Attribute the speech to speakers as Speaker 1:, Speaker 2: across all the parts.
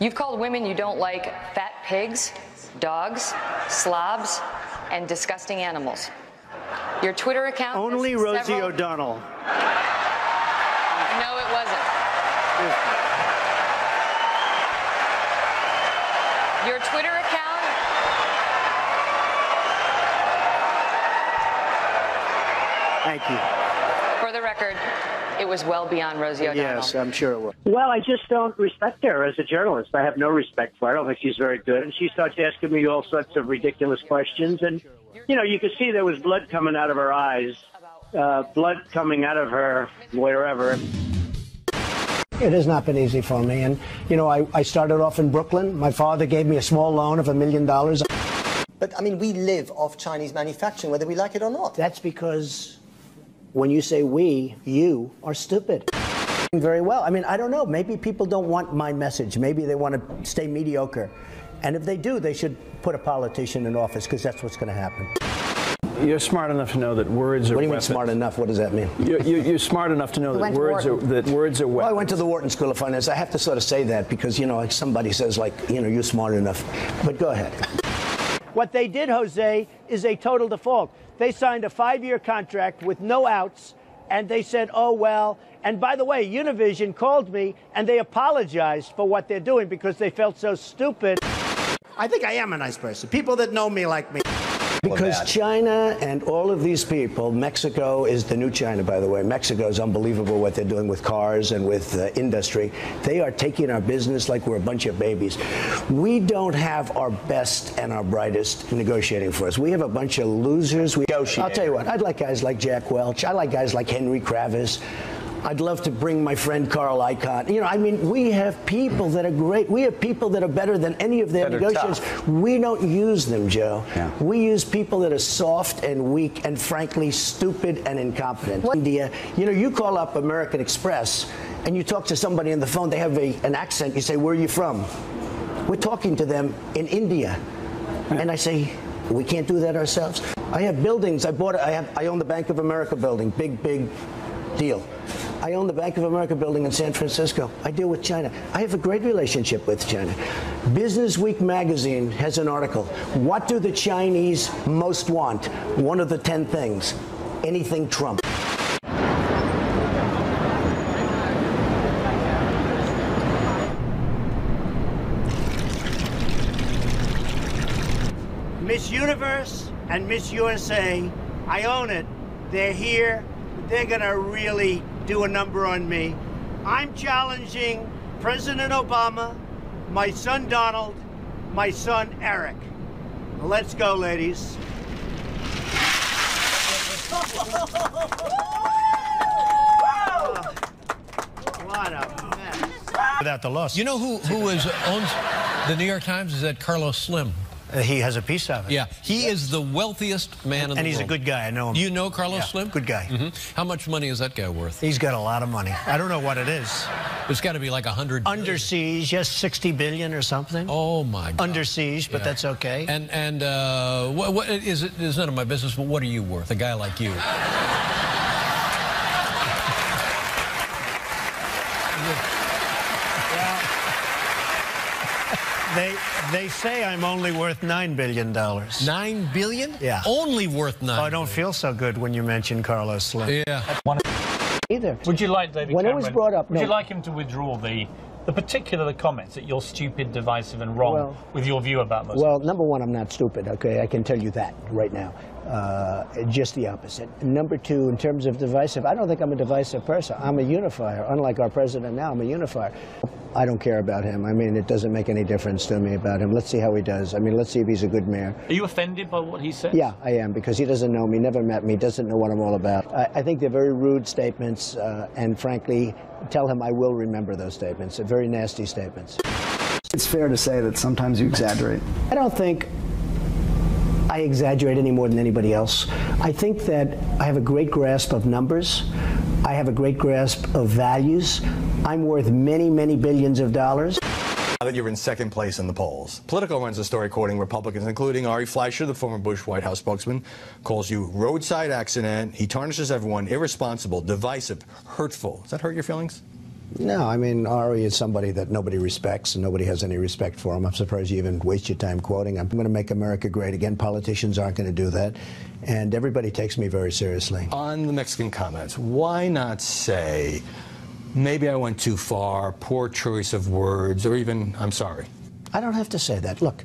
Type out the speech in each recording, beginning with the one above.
Speaker 1: You've called women you don't like fat pigs, dogs, slobs, and disgusting animals. Your Twitter account...
Speaker 2: Only Rosie O'Donnell.
Speaker 1: No, it wasn't. Your Twitter account...
Speaker 2: Thank you.
Speaker 1: For the record, it was well beyond Rosie O'Donnell.
Speaker 2: Yes, I'm sure it was. Well, I just don't respect her as a journalist. I have no respect for her. I don't think she's very good. And she starts asking me all sorts of ridiculous questions. And, you know, you could see there was blood coming out of her eyes, blood coming out of her wherever. It has not been easy for me. And, you know, I started off in Brooklyn. My father gave me a small loan of $1 million.
Speaker 3: But, I mean, we live off Chinese manufacturing, whether we like it or not.
Speaker 2: That's because when you say we, you are stupid. Very well. I mean, I don't know. Maybe people don't want my message. Maybe they want to stay mediocre. And if they do, they should put a politician in office, because that's what's going to happen.
Speaker 4: You're smart enough to know that words are
Speaker 2: What do you mean
Speaker 4: weapons.
Speaker 2: smart enough? What does that mean?
Speaker 4: You're smart enough to know that words are weapons.
Speaker 2: Well, I went to the Wharton School of Finance. I have to sort of say that because, you know, like somebody says, like, you know, you're smart enough. But go ahead. What they did, Jose, is a total default. They signed a 5-year contract with no outs, and they said, oh, well. And by the way, Univision called me, and they apologized for what they're doing because they felt so stupid. I think I am a nice person. People that know me like me. Because China and all of these people, Mexico is the new China, by the way. Mexico is unbelievable what they're doing with cars and with industry. They are taking our business like we're a bunch of babies. We don't have our best and our brightest negotiating for us. We have a bunch of losers. I'll tell you what, I'd like guys like Jack Welch. I like guys like Henry Kravis. I'd love to bring my friend Carl Icahn. You know, I mean, we have people that are great. We have people that are better than any of their negotiators. We don't use them, Joe. Yeah. We use people that are soft and weak and, frankly, stupid and incompetent. India, you know, you call up American Express and you talk to somebody on the phone, they have an accent. You say, where are you from? We're talking to them in India. And I say, we can't do that ourselves. I have buildings. I own the Bank of America building. Big deal. I own the Bank of America building in San Francisco. I deal with China. I have a great relationship with China. Business Week magazine has an article. What do the Chinese most want? One of the 10 things. Anything Trump. Miss Universe and Miss USA, I own it. They're here. They're gonna really do a number on me. I'm challenging President Obama, my son Donald, my son Eric. Let's go, ladies. What a mess. Without the loss.
Speaker 5: You know who owns the New York Times? Is that Carlos Slim?
Speaker 2: He has a piece of it.
Speaker 5: Yeah, he is the wealthiest man in the world.
Speaker 2: And he's a good guy, I know him.
Speaker 5: You know Carlos Slim?
Speaker 2: Good guy.
Speaker 5: How much money is that guy worth?
Speaker 2: He's got a lot of money. I don't know what it is.
Speaker 5: It's got to be like 100 billion.
Speaker 2: Under siege, yes, 60 billion or something.
Speaker 5: Oh, my God.
Speaker 2: Under siege, but that's okay.
Speaker 5: And what is it? It's none of my business, but what are you worth, a guy like you?
Speaker 2: They say I'm only worth $9 billion.
Speaker 5: $9 billion?
Speaker 2: Yeah.
Speaker 5: Only worth $9 billion.
Speaker 2: I don't feel so good when you mention Carlos Slim.
Speaker 5: Yeah.
Speaker 2: Either.
Speaker 6: Would you like David
Speaker 2: when
Speaker 6: Cameron,
Speaker 2: it was brought up,
Speaker 6: would you like him to withdraw the particular comments that you're stupid, divisive and wrong with your view about Muslims?
Speaker 2: Well, number one, I'm not stupid, okay? I can tell you that right now. Just the opposite. Number two, in terms of divisive, I don't think I'm a divisive person. I'm a unifier. Unlike our president now, I'm a unifier. I don't care about him. I mean, it doesn't make any difference to me about him. Let's see how he does. I mean, let's see if he's a good mayor.
Speaker 6: Are you offended by what he said?
Speaker 2: Yeah, I am, because he doesn't know me, never met me, doesn't know what I'm all about. I think they're very rude statements, and frankly, tell him I will remember those statements. They're very nasty statements.
Speaker 7: It's fair to say that sometimes you exaggerate.
Speaker 2: I don't think I exaggerate any more than anybody else. I think that I have a great grasp of numbers. I have a great grasp of values. I'm worth many, many billions of dollars.
Speaker 8: Now that you're in second place in the polls, Politico runs a story quoting Republicans, including Ari Fleischer, the former Bush White House spokesman, calls you roadside accident. He tarnishes everyone, irresponsible, divisive, hurtful. Does that hurt your feelings?
Speaker 2: No, I mean, Ari is somebody that nobody respects, and nobody has any respect for him. I'm surprised you even waste your time quoting him. I'm going to make America great again. Politicians aren't going to do that. And everybody takes me very seriously.
Speaker 8: On the Mexican comments, why not say, maybe I went too far, poor choice of words, or even, I'm sorry?
Speaker 2: I don't have to say that. Look,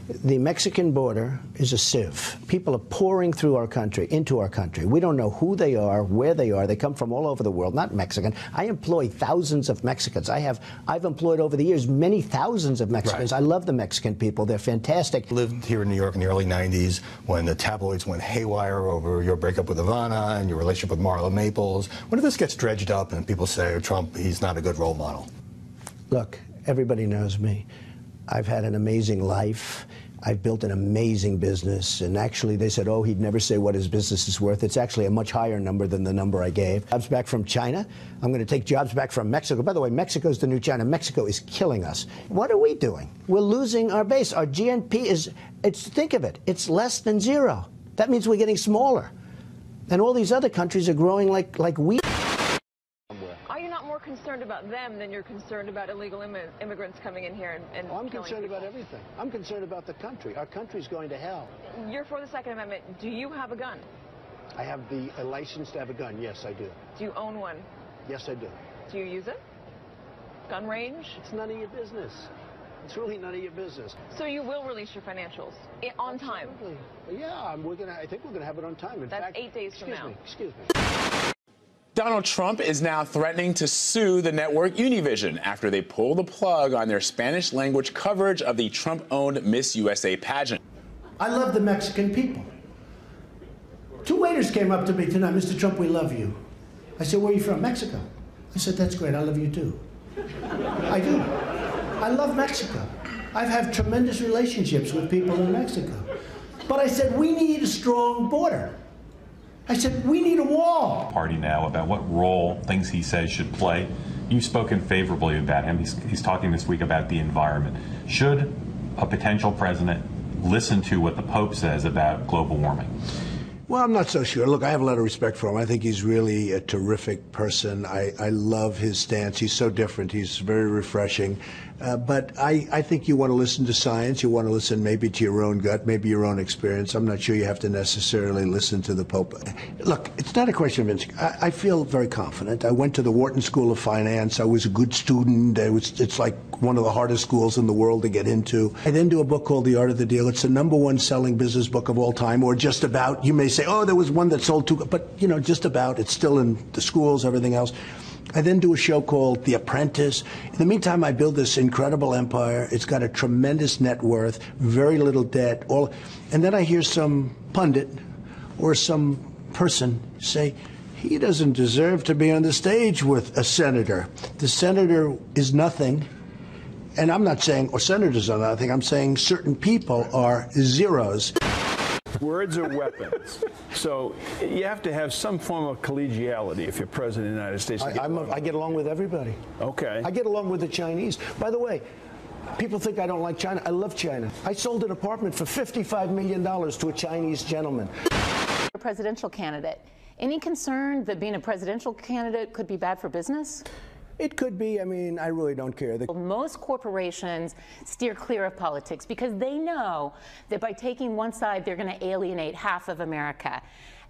Speaker 2: the Mexican border is a sieve. People are pouring through our country, into our country. We don't know who they are, where they are. They come from all over the world, not Mexican. I employ thousands of Mexicans. I've employed over the years many thousands of Mexicans. Right. I love the Mexican people. They're fantastic.
Speaker 8: Lived here in New York in the early 90s when the tabloids went haywire over your breakup with Ivana and your relationship with Marla Maples. When this gets dredged up and people say, Trump, he's not a good role model?
Speaker 2: Look, everybody knows me. I've had an amazing life. I've built an amazing business, and actually they said, oh, he'd never say what his business is worth. It's actually a much higher number than the number I gave. Jobs back from China. I'm going to take jobs back from Mexico. By the way, Mexico's the new China. Mexico is killing us. What are we doing? We're losing our base. Our GNP think of it, it's less than zero. That means we're getting smaller. And all these other countries are growing like wheat.
Speaker 9: Concerned about them than you're concerned about illegal immigrants coming in here and
Speaker 2: I'm concerned
Speaker 9: people.
Speaker 2: about everything. I'm concerned about the country. Our country's going to hell.
Speaker 9: You're for the Second Amendment. Do you have a gun?
Speaker 2: I have a license to have a gun. Yes, I do.
Speaker 9: Do you own one?
Speaker 2: Yes, I do.
Speaker 9: Do you use it? Gun range?
Speaker 2: It's none of your business. It's really none of your business.
Speaker 9: So you will release your financials on time?
Speaker 2: Absolutely. Yeah, I think we're going to have it on time. In
Speaker 9: That's
Speaker 2: fact,
Speaker 9: 8 days from now.
Speaker 2: Excuse me.
Speaker 10: Donald Trump is now threatening to sue the network Univision after they pull the plug on their Spanish-language coverage of the Trump-owned Miss USA pageant.
Speaker 2: I love the Mexican people. 2 waiters came up to me tonight. Mr. Trump, we love you. I said, where are you from? Mexico. I said, that's great. I love you, too. I do. I love Mexico. I've had tremendous relationships with people in Mexico. But I said, we need a strong border. I said, we need a wall.
Speaker 11: Party now about what role things he says should play. You've spoken favorably about him. He's talking this week about the environment. Should a potential president listen to what the Pope says about global warming?
Speaker 2: Well, I'm not so sure. Look, I have a lot of respect for him. I think he's really a terrific person. I love his stance. He's so different. He's very refreshing. But I think you want to listen to science. You want to listen maybe to your own gut, maybe your own experience. I'm not sure you have to necessarily listen to the Pope. Look, it's not a question of instinct. I feel very confident. I went to the Wharton School of Finance. I was a good student. It's like one of the hardest schools in the world to get into. I then do a book called The Art of the Deal. It's the #1 selling business book of all time, or just about. You may say, oh, there was one that sold 2, but, you know, just about. It's still in the schools, everything else. I then do a show called The Apprentice. In the meantime, I build this incredible empire. It's got a tremendous net worth, very little debt. And then I hear some pundit or some person say, he doesn't deserve to be on the stage with a senator. The senator is nothing. And I'm not saying, or senators are nothing. I'm saying certain people are zeros.
Speaker 4: Words are weapons. So you have to have some form of collegiality if you're president of the United States.
Speaker 2: I get along with everybody.
Speaker 4: Okay.
Speaker 2: I get along with the Chinese. By the way, people think I don't like China. I love China. I sold an apartment for $55 million to a Chinese gentleman.
Speaker 12: A presidential candidate. Any concern that being a presidential candidate could be bad for business?
Speaker 2: It could be. I mean, I really don't care.
Speaker 12: Most corporations steer clear of politics because they know that by taking one side, they're going to alienate half of America.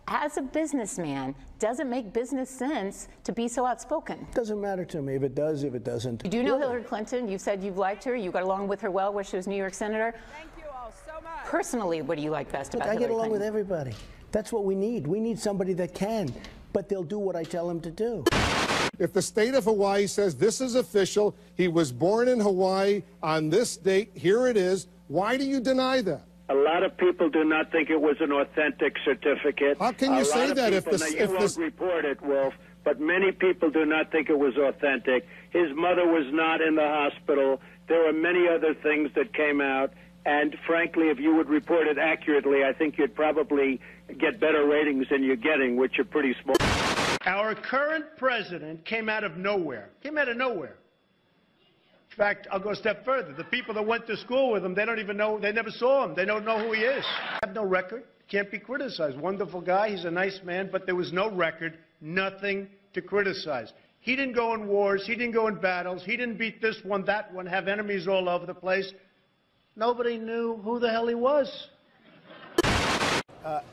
Speaker 12: As a businessman, does it make business sense to be so outspoken?
Speaker 2: Doesn't matter to me if it does, if it doesn't.
Speaker 12: You do know Hillary Clinton. You said you've liked her. You got along with her well when she was New York Senator.
Speaker 9: Thank you all so much.
Speaker 12: Personally, what do you like best about Hillary
Speaker 2: Clinton? I get along
Speaker 12: Clinton?
Speaker 2: with everybody. That's what we need. We need somebody that can, but they'll do what I tell them to do.
Speaker 13: If the state of Hawaii says this is official, he was born in Hawaii on this date, here it is, why do you deny that?
Speaker 14: A lot of people do not think it was an authentic certificate.
Speaker 13: How can you say that if this...
Speaker 14: You won't report it, Wolf, but many people do not think it was authentic. His mother was not in the hospital. There are many other things that came out. And frankly, if you would report it accurately, I think you'd probably get better ratings than you're getting, which are pretty small.
Speaker 2: Our current president came out of nowhere. Came out of nowhere. In fact, I'll go a step further. The people that went to school with him, they don't even know, they never saw him. They don't know who he is. Have no record. Can't be criticized. Wonderful guy. He's a nice man, but there was no record, nothing to criticize. He didn't go in wars. He didn't go in battles. He didn't beat this one, that one, have enemies all over the place. Nobody knew who the hell he was.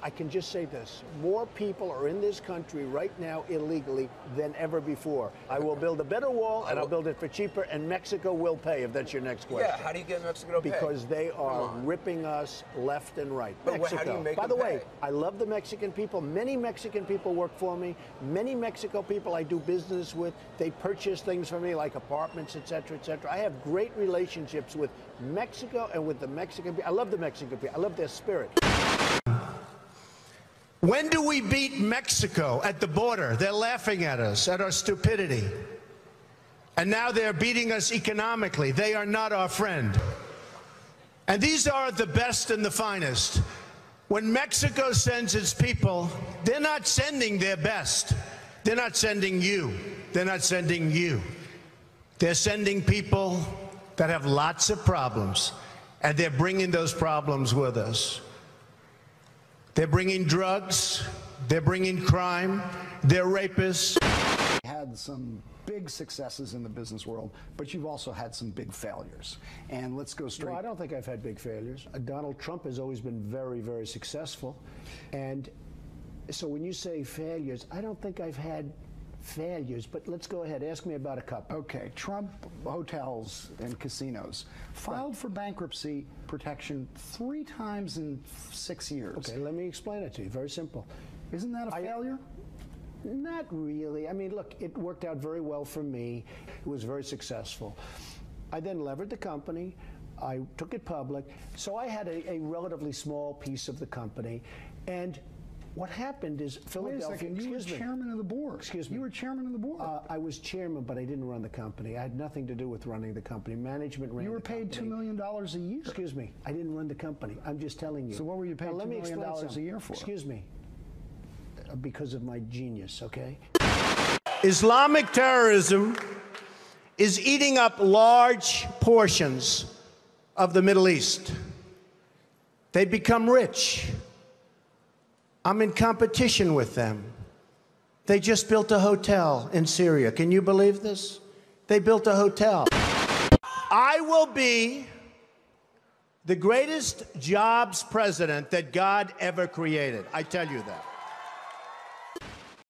Speaker 2: I can just say this. More people are in this country right now illegally than ever before. I will build a better wall, and I'll build it for cheaper, and Mexico will pay, if that's your next question.
Speaker 15: Yeah, how do you get Mexico to pay?
Speaker 2: Because they are ripping us left and right.
Speaker 15: But
Speaker 2: Mexico.
Speaker 15: how do you make
Speaker 2: By the
Speaker 15: them
Speaker 2: way,
Speaker 15: pay?
Speaker 2: I love the Mexican people. Many Mexican people work for me. Many Mexico people I do business with. They purchase things for me, like apartments, etc., etc. I have great relationships with Mexico and with the Mexican people. I love the Mexican people. I love their spirit. When do we beat Mexico at the border? They're laughing at us, at our stupidity. And now they're beating us economically. They are not our friend. And these are the best and the finest. When Mexico sends its people, they're not sending their best. They're not sending you. They're not sending you. They're sending people that have lots of problems, and they're bringing those problems with us. They're bringing drugs, they're bringing crime, they're rapists.
Speaker 7: Had some big successes in the business world, but you've also had some big failures. And let's go straight.
Speaker 2: No, I don't think I've had big failures. Donald Trump has always been very, very successful. And so when you say failures, I don't think I've had failures, but let's go ahead. Ask me about a couple.
Speaker 7: Okay, Trump hotels and casinos filed for bankruptcy protection 3 times in 6 years.
Speaker 2: Okay, let me explain it to you. Very simple.
Speaker 7: Isn't that a failure?
Speaker 2: Not really. I mean, look, it worked out very well for me. It was very successful. I then levered the company. I took it public. So I had a relatively small piece of the company. And what happened is Philadelphia.
Speaker 7: Wait a second, you were chairman of the board.
Speaker 2: Excuse me.
Speaker 7: You were chairman of the board.
Speaker 2: I was chairman, but I didn't run the company. I had nothing to do with running the company. Management ran the company.
Speaker 7: You were paid $2 million a year.
Speaker 2: Excuse me. I didn't run the company. I'm just telling you.
Speaker 7: So what were you paid $2 million a year for?
Speaker 2: Excuse me. Because of my genius, okay? Islamic terrorism is eating up large portions of the Middle East. They become rich. I'm in competition with them. They just built a hotel in Syria. Can you believe this? They built a hotel. I will be the greatest jobs president that God ever created. I tell you that.